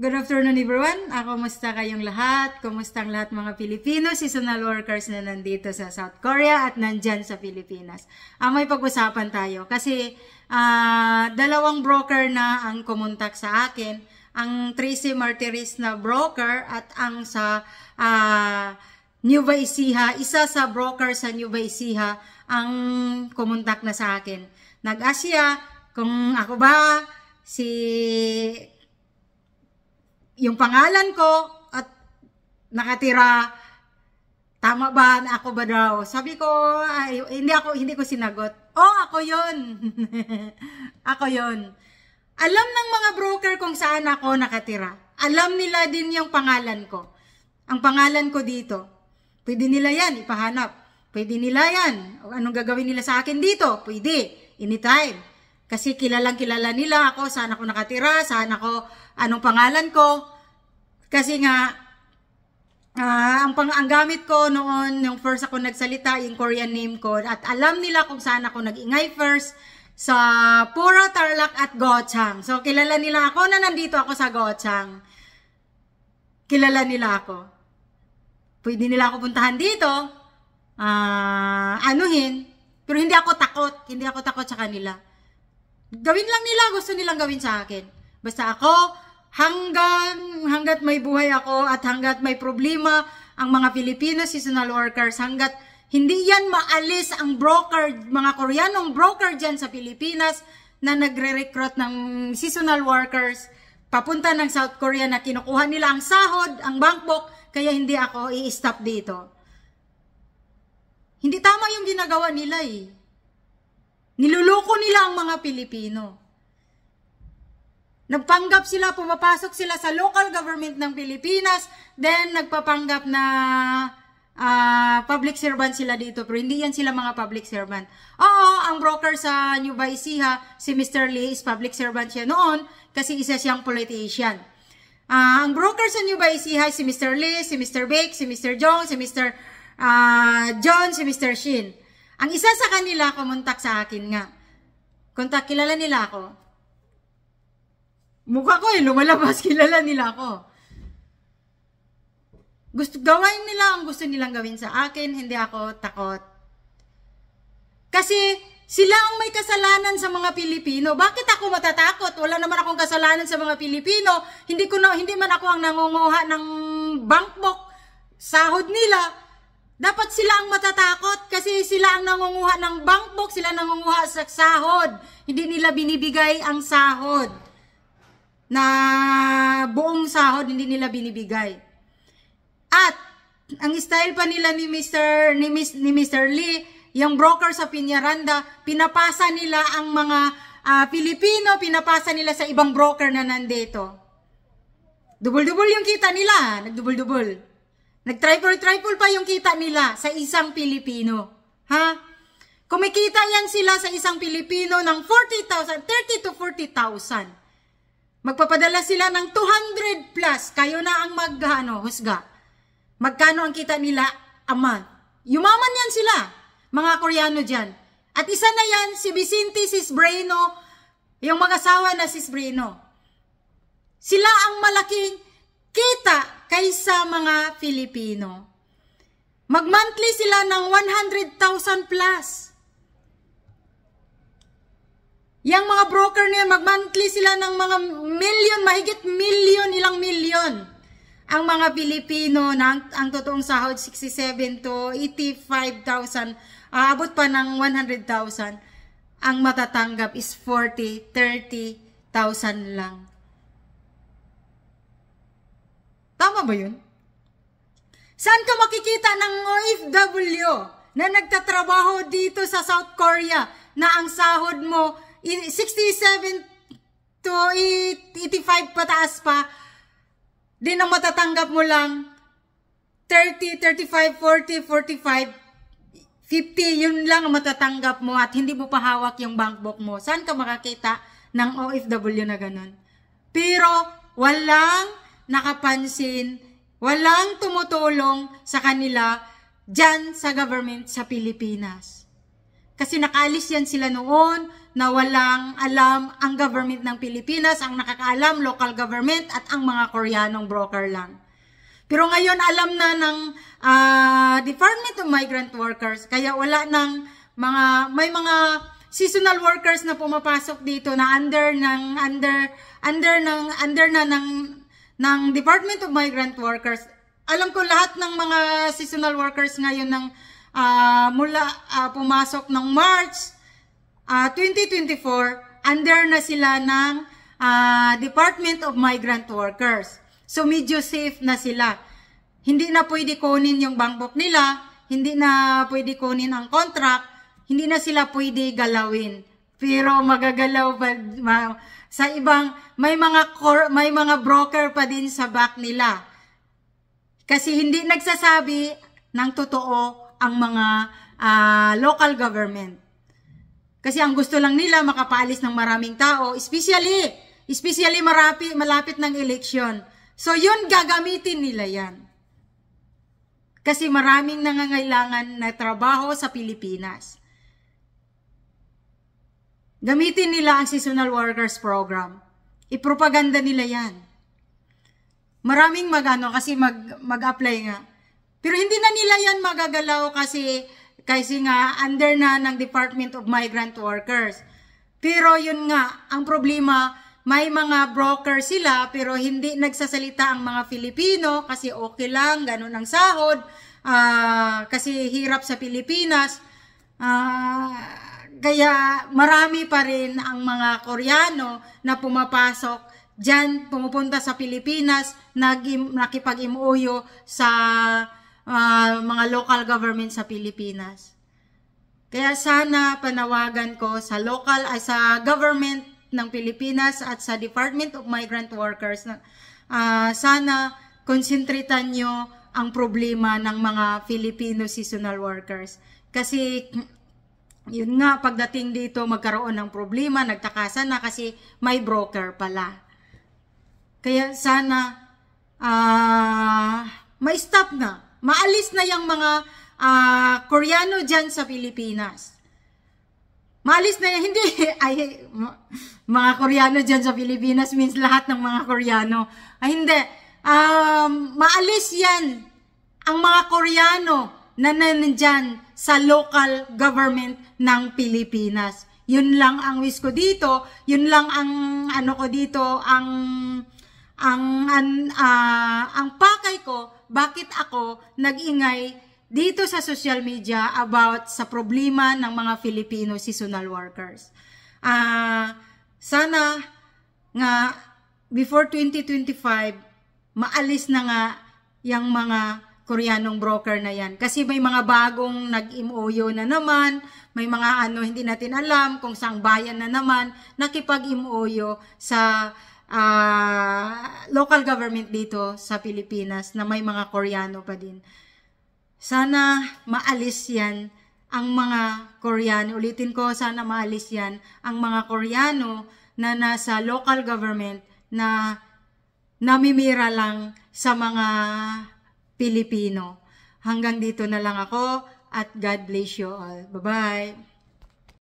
Good afternoon everyone. Kumusta kayong lahat? Kumusta ang lahat mga Pilipino, seasonal workers na nandito sa South Korea at nandyan sa Pilipinas? May pag-usapan tayo kasi dalawang broker na ang kumontak sa akin. Ang Tracy Martires na broker at ang sa Nueva Ecija, isa sa broker sa Nueva Ecija ang kumontak na sa akin. Nag-asya kung ako ba yung pangalan ko at nakatira, tama ba na ako ba daw? Sabi ko, hindi ko sinagot. Ako yun. Ako yun. Alam ng mga broker kung saan ako nakatira. Alam nila din yung pangalan ko. Ang pangalan ko dito. Pwede nila yan, ipahanap. Pwede nila yan. Anong gagawin nila sa akin dito? Pwede. Anytime. Kasi kilala nila ako, saan ako nakatira, anong pangalan ko. Kasi nga, ang gamit ko noon, yung first ako nagsalita, yung Korean name ko, at alam nila kung saan ako nag-ingay first, sa Pura, Tarlac at Gochang. So, kilala nila ako na nandito ako sa Gochang. Kilala nila ako. Pwede nila ako puntahan dito, anuhin, pero hindi ako takot. Hindi ako takot sa kanila. Gawin lang nila, gusto nilang gawin sa akin. Basta ako, hanggat may buhay ako at hanggat may problema ang mga Filipino seasonal workers, hanggat hindi yan maalis ang broker, mga Koreanong broker dyan sa Pilipinas na nagre-recruit ng seasonal workers papunta ng South Korea na kinukuha nila ang sahod, ang bankbook, kaya hindi ako i-stop dito. Hindi tama yung ginagawa nila eh. Niluloko nila ang mga Pilipino. Nagpanggap sila, pumapasok sila sa local government ng Pilipinas, then nagpapanggap na public servant sila dito, pero hindi yan sila mga public servant. Ang broker sa Nueva Ecija, si Mr. Lee, is public servant siya noon, kasi isa siyang politician. Ang broker sa Nueva Ecija, si Mr. Lee, si Mr. Baek, si Mr. Jong, si Mr. John, si Mr. Shin. Ang isa sa kanila, kumontak sa akin nga. Kilala nila ako. Mukha ko lumalabas, kilala nila ako. Gawin nila ang gusto nilang gawin sa akin, hindi ako takot. Kasi sila ang may kasalanan sa mga Pilipino. Bakit ako matatakot? Wala naman akong kasalanan sa mga Pilipino. Hindi man ako ang nangunguha ng bankbook, sahod nila. Dapat sila ang matatakot kasi sila ang nangunguha ng bankbook, sila nangunguha sa sahod. Hindi nila binibigay ang sahod. Na buong sahod hindi nila binibigay. At ang style pa nila ni Mr. Lee, yung broker sa Piñaranda, pinapasa nila ang mga Pilipino, pinapasa nila sa ibang broker na nandito. Double-double yung kita nila, nagdouble-double. Nag-triple pa yung kita nila sa isang Pilipino. Kumikita yan sila sa isang Pilipino ng 40,000, 30 to 40,000. Magpapadala sila ng 200 plus. Kayo na ang husga. Magkano ang kita nila a month? Yumaman yan sila, mga Koreano dyan. At isa na yan, si Vicente Cisbreno, yung mag-asawa na Cisbreno. Sila ang malaking kita kaysa mga Filipino. Mag-monthly sila ng 100,000 plus. Yang mga broker niya, mag-monthly sila ng mga million, mahigit million, ilang million. Ang mga Pilipino, ang totoong sahod, 67 to 85,000, aabot pa ng 100,000. Ang matatanggap is 40, 30,000 lang. Tama ba yun? Saan ka makikita ng OFW na nagtatrabaho dito sa South Korea na ang sahod mo 67 to 85 pataas pa, din ang matatanggap mo lang 30, 35, 40, 45, 50, yun lang ang matatanggap mo at hindi mo pa hawak yung bankbook mo. Saan ka makakita ng OFW na ganun? Pero walang nakapansin, walang tumutulong sa kanila dyan sa government sa Pilipinas. Kasi nakaalis yan sila noon, na walang alam ang government ng Pilipinas, ang nakakaalam, local government at ang mga Koreanong broker lang. Pero ngayon alam na ng Department of Migrant Workers, kaya wala ng may mga seasonal workers na pumapasok dito na under ng Department of Migrant Workers. Alam ko lahat ng mga seasonal workers ngayon ng mula pumasok ng March 2024, under na sila ng Department of Migrant Workers. So medyo safe na sila. Hindi na pwede kunin yung bank book nila, hindi na pwede kunin ang contract, hindi na sila pwede galawin. Pero magagalaw pa sa ibang may mga broker pa din sa back nila. Kasi hindi nagsasabi ng totoo ang mga local government. Kasi ang gusto lang nila makapaalis ng maraming tao, especially malapit ng eleksyon. So yun, gagamitin nila yan. Kasi maraming nangangailangan na trabaho sa Pilipinas. Gamitin nila ang Seasonal Workers Program. Ipropaganda nila yan. Maraming kasi mag-apply nga. Pero hindi na nila yan magagalaw kasi nga under na ng Department of Migrant Workers. Pero yun nga, ang problema, may mga broker sila pero hindi nagsasalita ang mga Filipino kasi okay lang, ganun ang sahod, kasi hirap sa Pilipinas. Kaya marami pa rin ang mga Koreano na pumapasok dyan, pumupunta sa Pilipinas, nakipag-MOU sa mga local government sa Pilipinas. Kaya sana panawagan ko sa sa government ng Pilipinas at sa Department of Migrant Workers na sana konsentritan nyo ang problema ng mga Filipino seasonal workers. Kasi yun nga, pagdating dito magkaroon ng problema, nagtakasan na kasi may broker pala. Kaya sana ma-stop na. Maalis na yung mga Koreano dyan sa Pilipinas. Maalis na yan. Hindi, mga Koreano dyan sa Pilipinas means lahat ng mga Koreano. Hindi. Maalis yan ang mga Koreano na nandyan sa local government ng Pilipinas. Yun lang ang wish ko dito, yun lang ang ano ko dito, ang pakay ko, bakit ako nag-ingay dito sa social media about sa problema ng mga Filipino seasonal workers. Sana nga before 2025 maalis na nga yung mga Koreanong broker na yan. Kasi may mga bagong nag-MOU na naman, may mga hindi natin alam kung saang bayan na naman, nakipag-MOU sa local government dito sa Pilipinas na may mga Koreano pa din. Sana maalis yan ang mga Koreano. Ulitin ko, sana maalis yan ang mga Koreano na nasa local government na namimira lang sa mga Pilipino. Hanggang dito na lang ako at God bless you all. Bye-bye!